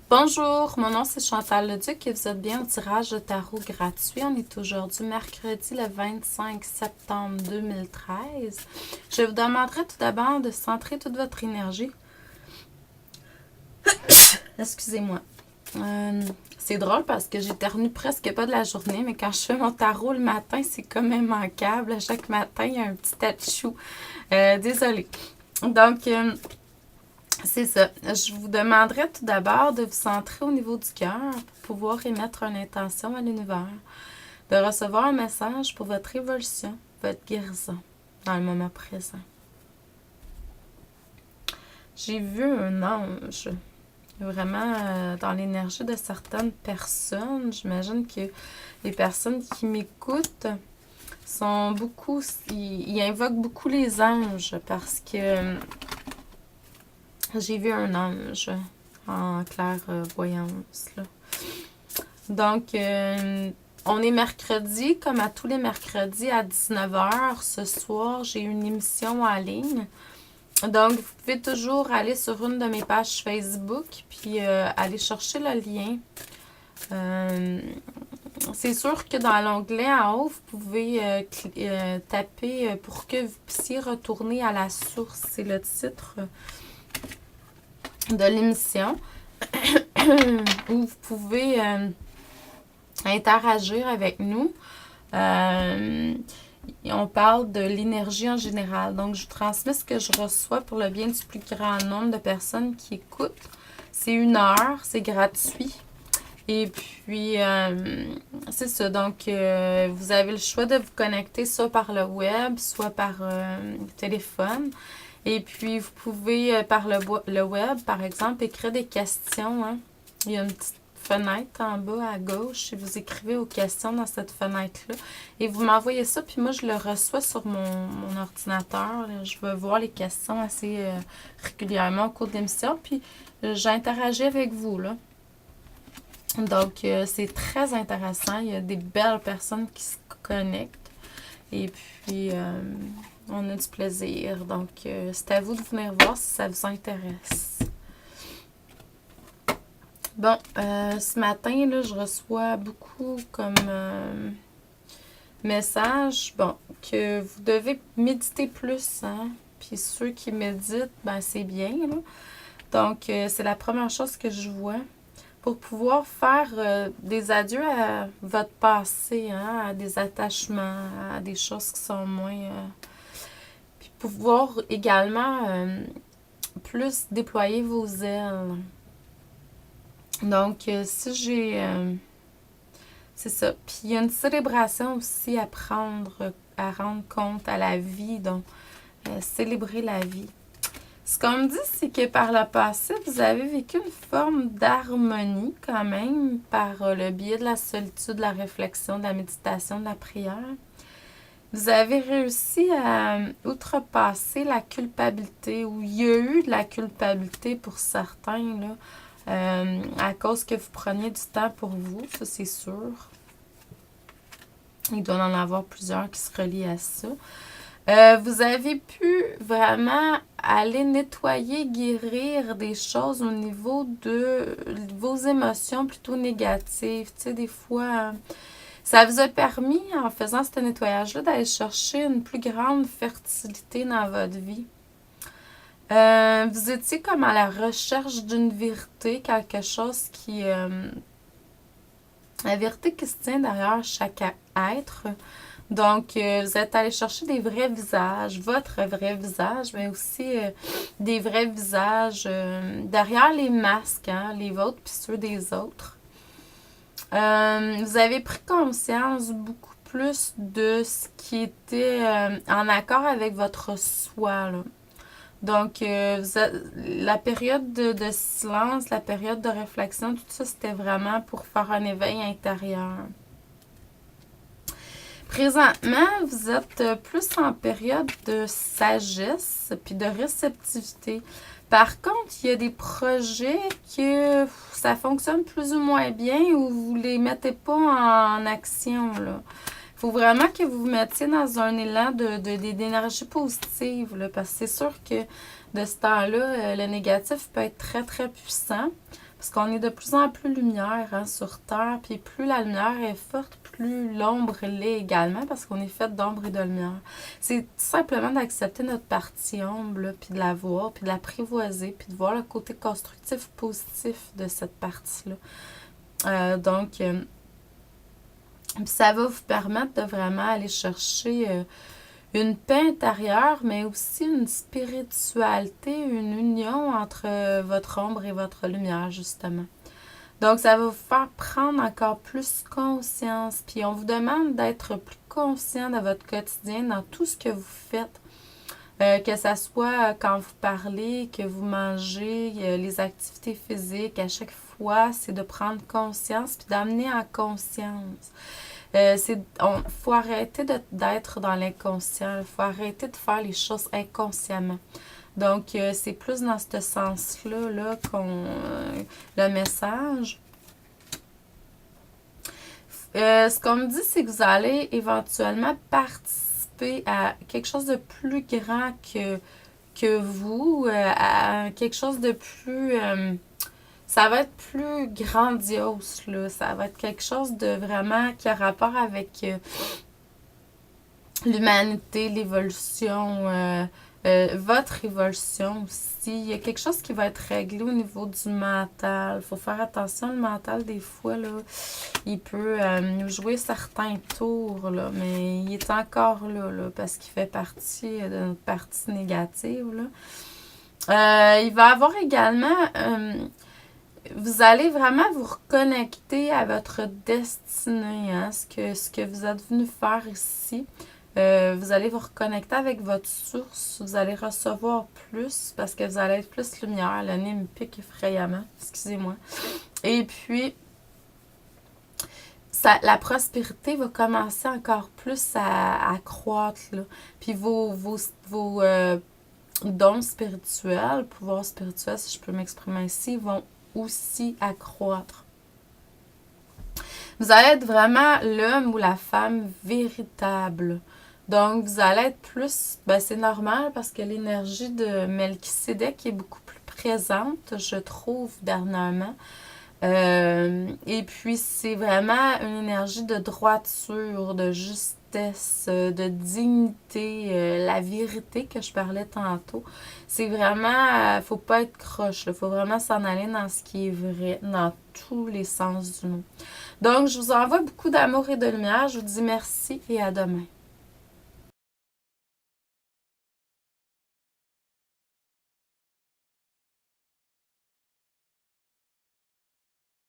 Bonjour, mon nom c'est Chantal Leduc et vous êtes bien au tirage de tarot gratuit. On est aujourd'hui mercredi le 25 septembre 2013. Je vous demanderai tout d'abord de centrer toute votre énergie. Excusez-moi. C'est drôle parce que j'éternue presque pas de la journée, mais quand je fais mon tarot le matin, c'est comme immanquable. À chaque matin, il y a un petit tachou. Désolée. Donc, c'est ça. Je vous demanderai tout d'abord de vous centrer au niveau du cœur pour pouvoir émettre une intention à l'univers, de recevoir un message pour votre évolution, votre guérison dans le moment présent. J'ai vu un ange, vraiment dans l'énergie de certaines personnes. J'imagine que les personnes qui m'écoutent sont beaucoup, ils invoquent beaucoup les anges parce que j'ai vu un ange en clairvoyance, là. Donc, on est mercredi, comme à tous les mercredis à 19h. Ce soir, j'ai une émission en ligne. Donc, vous pouvez toujours aller sur une de mes pages Facebook, puis aller chercher le lien. C'est sûr que dans l'onglet en haut, vous pouvez taper pour que vous puissiez retourner à la source. C'est le titre de l'émission où vous pouvez interagir avec nous. On parle de l'énergie en général. Donc, je vous transmets ce que je reçois pour le bien du plus grand nombre de personnes qui écoutent. C'est 1 heure, c'est gratuit. Et puis, c'est ça. Donc, vous avez le choix de vous connecter soit par le web, soit par téléphone. Et puis, vous pouvez, par le web, par exemple, écrire des questions. Hein. Il y a une petite fenêtre en bas à gauche et vous écrivez vos questions dans cette fenêtre-là. Et vous m'envoyez ça, puis moi, je le reçois sur mon ordinateur. Là. Je vais voir les questions assez régulièrement au cours de l'émission, puis j'interagis avec vous, là. Donc, c'est très intéressant. Il y a des belles personnes qui se connectent. Et puis, on a du plaisir. Donc, c'est à vous de venir voir si ça vous intéresse. Bon, ce matin, là, je reçois beaucoup comme message, bon, que vous devez méditer plus, hein. Puis ceux qui méditent, ben c'est bien, là. Donc, c'est la première chose que je vois. Pour pouvoir faire des adieux à votre passé, hein, à des attachements, à des choses qui sont moins... puis pouvoir également plus déployer vos ailes. Donc, si j'ai... c'est ça. Puis il y a une célébration aussi à prendre, à rendre compte à la vie, donc célébrer la vie. Ce qu'on me dit, c'est que par le passé, vous avez vécu une forme d'harmonie quand même par le biais de la solitude, de la réflexion, de la méditation, de la prière. Vous avez réussi à outrepasser la culpabilité, ou il y a eu de la culpabilité pour certains, là, à cause que vous preniez du temps pour vous, ça c'est sûr. Il doit en avoir plusieurs qui se relient à ça. Vous avez pu vraiment aller nettoyer, guérir des choses au niveau de vos émotions plutôt négatives. Tu sais, des fois, ça vous a permis, en faisant ce nettoyage-là, d'aller chercher une plus grande fertilité dans votre vie. Vous étiez comme à la recherche d'une vérité, quelque chose qui... la vérité qui se tient derrière chaque être. Donc, vous êtes allé chercher des vrais visages, votre vrai visage, mais aussi des vrais visages derrière les masques, hein, les vôtres puis ceux des autres. Vous avez pris conscience beaucoup plus de ce qui était en accord avec votre soi, là. Donc, la période de silence, la période de réflexion, tout ça, c'était vraiment pour faire un éveil intérieur. Présentement, vous êtes plus en période de sagesse puis de réceptivité. Par contre, il y a des projets que ça fonctionne plus ou moins bien ou vous ne les mettez pas en action, là. Il faut vraiment que vous vous mettiez dans un élan d'énergie positive, là, parce que c'est sûr que de ce temps-là, le négatif peut être très, très puissant. Parce qu'on est de plus en plus lumière hein, sur Terre, puis plus la lumière est forte, plus l'ombre l'est également, parce qu'on est fait d'ombre et de lumière. C'est tout simplement d'accepter notre partie ombre, là, puis de la voir, puis de l'apprivoiser, puis de voir le côté constructif, positif de cette partie-là. Donc, puis ça va vous permettre de vraiment aller chercher une paix intérieure, mais aussi une spiritualité, une union entre votre ombre et votre lumière, justement. Donc, ça va vous faire prendre encore plus conscience. Puis, on vous demande d'être plus conscient de votre quotidien dans tout ce que vous faites. Que ça soit quand vous parlez, que vous mangez, les activités physiques, à chaque fois, c'est de prendre conscience puis d'amener en conscience. Faut arrêter d'être dans l'inconscient. Il faut arrêter de faire les choses inconsciemment. Donc, c'est plus dans ce sens-là là, le message. Ce qu'on me dit, c'est que vous allez éventuellement participer à quelque chose de plus grand que vous, à quelque chose de plus... ça va être plus grandiose, là. Ça va être quelque chose de vraiment qui a rapport avec l'humanité, l'évolution, votre évolution aussi. Il y a quelque chose qui va être réglé au niveau du mental. Il faut faire attention, le mental, des fois, là, il peut nous jouer certains tours, là, mais il est encore là parce qu'il fait partie de notre partie négative. Là. Il va y avoir également... vous allez vraiment vous reconnecter à votre destinée, hein, ce que vous êtes venu faire ici. Vous allez vous reconnecter avec votre source. Vous allez recevoir plus parce que vous allez être plus lumière. Le nez me pique effrayamment. Excusez-moi. Et puis, la prospérité va commencer encore plus à croître. Là. Puis vos dons spirituels, pouvoirs spirituels, si je peux m'exprimer ainsi, vont aussi accroître. Vous allez être vraiment l'homme ou la femme véritable. Donc, vous allez être plus... c'est normal parce que l'énergie de Melchisédek est beaucoup plus présente, je trouve, dernièrement. Et puis, c'est vraiment une énergie de droiture, de justesse, de dignité, la vérité que je parlais tantôt. C'est vraiment... faut pas être croche, il faut vraiment s'en aller dans ce qui est vrai, dans tous les sens du mot. Donc, je vous envoie beaucoup d'amour et de lumière. Je vous dis merci et à demain.